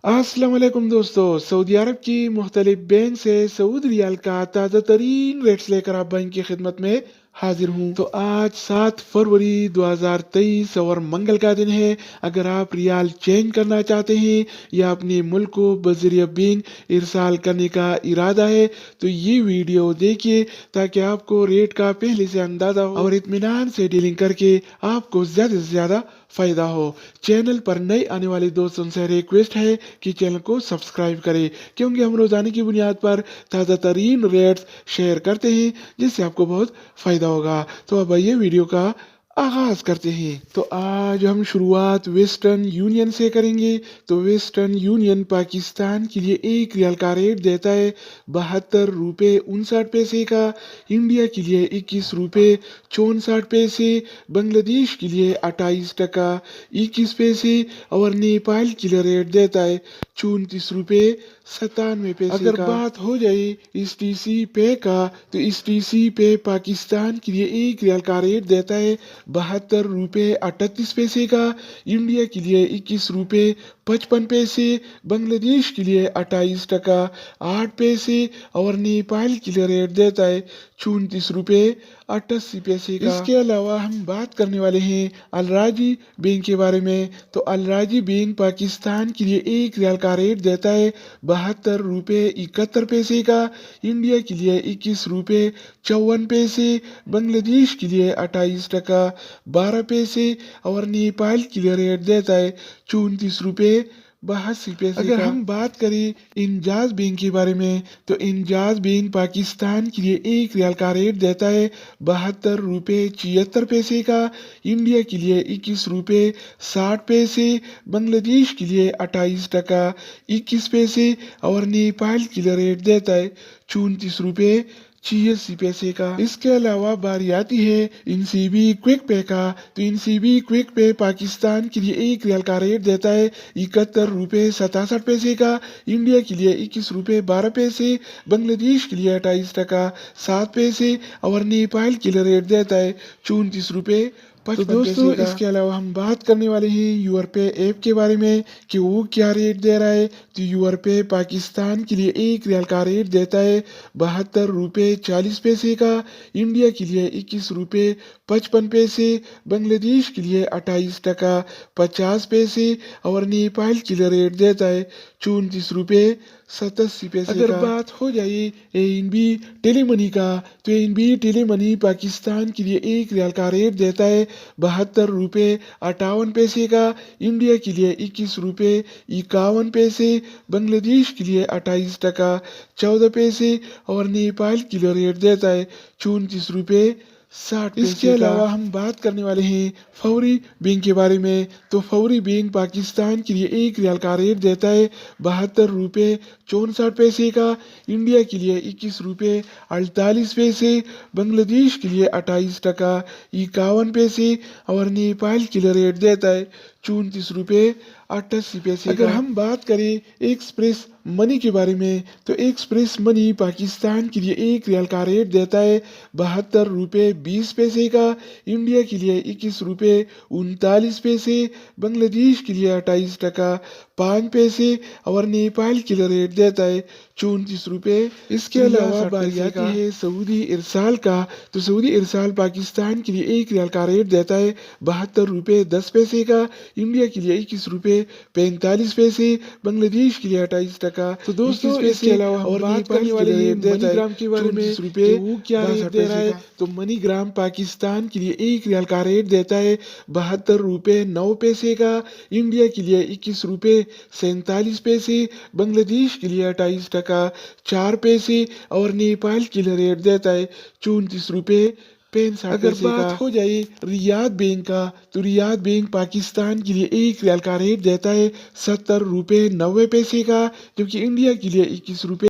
अस्सलाम वालेकुम दोस्तों। सऊदी अरब की मुख्तलिफ बैंक से सऊदी रियाल का ताज़ा तरीन रेट्स लेकर आप बैंक की खिदमत में हाजिर हूँ। तो आज 7 फरवरी 2023 और मंगल का दिन है। अगर आप रियाल चेंज करना चाहते हैं या अपने मुल्क को बज़रिया बैंक इरसाल करने का इरादा है तो ये वीडियो देखिए ताकि आपको रेट का पहले से अंदाज़ा हो और इत्मीनान से डीलिंग करके आपको ज़्यादा से ज़्यादा फायदा हो। चैनल पर नए आने वाले दोस्तों से रिक्वेस्ट है कि चैनल को सब्सक्राइब करें क्योंकि हम रोजाना की बुनियाद पर ताज़ा तरीन रेट्स शेयर करते हैं जिससे आपको बहुत फायदा होगा। तो अब आइए वीडियो का आगाज करते हैं। तो आज हम शुरुआत वेस्टर्न यूनियन से करेंगे। तो वेस्टर्न यूनियन पाकिस्तान के लिए एक रियाल का रेट देता है 72 रुपये 59 पैसे का, इंडिया के लिए 21 रुपये 64 पैसे, बांग्लादेश के लिए 28 टका 21 पैसे और नेपाल के लिए रेट देता है 34 रुपये 97 पैसे अगर का। बात हो जाए इस टीसी पे का तो इस टीसी पे पाकिस्तान के लिए एक रियाल का रेट देता है 72 रुपये 38 पैसे का, इंडिया के लिए 21 रुपये 55 पैसे, बांग्लादेश के लिए 28 टका 8 पैसे और नेपाल के लिए रेट देता है 34 रुपये 88 पैसे का। इसके अलावा हम बात करने वाले हैं अलराजी बैंक के बारे में। तो अलराजी बैंक पाकिस्तान के लिए एक रियाल का रेट देता है 72 रुपये 71 पैसे का, इंडिया के लिए 21 रुपये 54 पैसे, बांग्लादेश के लिए 28 टका 12 पैसे और नेपाल के लिए रेट देता है 34 रुपये 82 पैसे अगर हम बात करें इंजाज बैंक के बारे में तो इंजाज बैंक पाकिस्तान के लिए एक रियाल का रेट देता है 72 रुपये 76 पैसे का, इंडिया के लिए 21 रुपये 60 पैसे, बांग्लादेश के लिए 28 टका 21 पैसे और नेपाल के लिए रेट देता है 34 रुपये 86 पैसे का। इसके अलावा बारी आती है इनसीबी क्विक पे का। तो इनसीबी क्विक पे पाकिस्तान के लिए एक रियाल का रेट देता है 71 रुपये 67 पैसे का, इंडिया के लिए 21 रुपये 12 पैसे, बांग्लादेश के लिए 28 टका 7 पैसे और नेपाल के लिए रेट देता है 34 रुपये 55 तो दोस्तों इसके अलावा हम बात करने वाले हैं यूरपे ऐप के बारे में कि वो क्या रेट दे रहा है। तो यूरपे पाकिस्तान के लिए एक रियाल का रेट देता है 72 रुपये 40 पैसे का, इंडिया के लिए 21 रुपये 55 पैसे, बांग्लादेश के लिए 28 टका 50 पैसे और नेपाल के लिए रेट देता है 34 रुपये 87 पैसे अगर बात हो जाए एएनबी टेलीमनी का तो एएनबी टेलीमनी पाकिस्तान के लिए एक रियाल का रेट देता है 72 रुपये 58 पैसे का, इंडिया के लिए 21 रुपये 51 पैसे, बांग्लादेश के लिए 28 टका 14 पैसे और नेपाल के लिए रेट देता है 34 रुपये 60 इसके अलावा हम बात करने वाले हैं फौरी बैंक के बारे में। तो फौरी बैंक पाकिस्तान के लिए एक रियाल का रेट देता है 72 रुपये 64 पैसे का, इंडिया के लिए 21 रुपये 48 पैसे, बांग्लादेश के लिए 28 टका 51 पैसे और नेपाल के लिए रेट देता है 34 रुपये 88 पैसे अगर हम बात करें एक्सप्रेस मनी के बारे में तो एक्सप्रेस मनी पाकिस्तान के लिए एक रियाल का रेट देता है 72 रुपये 20 पैसे का, इंडिया के लिए 21 रुपये 39 पैसे, बांग्लादेश के लिए 28 टका 5 पैसे और नेपाल के लिए रेट देता है 34 रुपये इसके अलावा बारी आती है सऊदी इरसाल का। तो सऊदी इरसाल पाकिस्तान के लिए एक रियाल का रेट देता है 72 रुपये 10 पैसे का, इंडिया के लिए 21 रुपये 45 पैसे, बांग्लादेश के लिए 28 टका तो दोस्तों इसके अलावा और बात करने वाले हैं मनीग्राम के बारे में रुपये वो क्या रेट दे रहा है। तो मनीग्राम पाकिस्तान के लिए एक रियाल का रेट देता है 72 रुपये 9 पैसे का, इंडिया के लिए 21 रुपये 47 पैसे, बांग्लादेश के लिए 28 टका 4 पैसे और नेपाल के लिए रेट देता है 34 रुपये 65 अगर बात हो जाए रियाद बैंक का तो रियाद बैंक पाकिस्तान के लिए एक रियाल का रेट देता है 70 रुपये 90 पैसे का, जबकि इंडिया के लिए 21 रुपये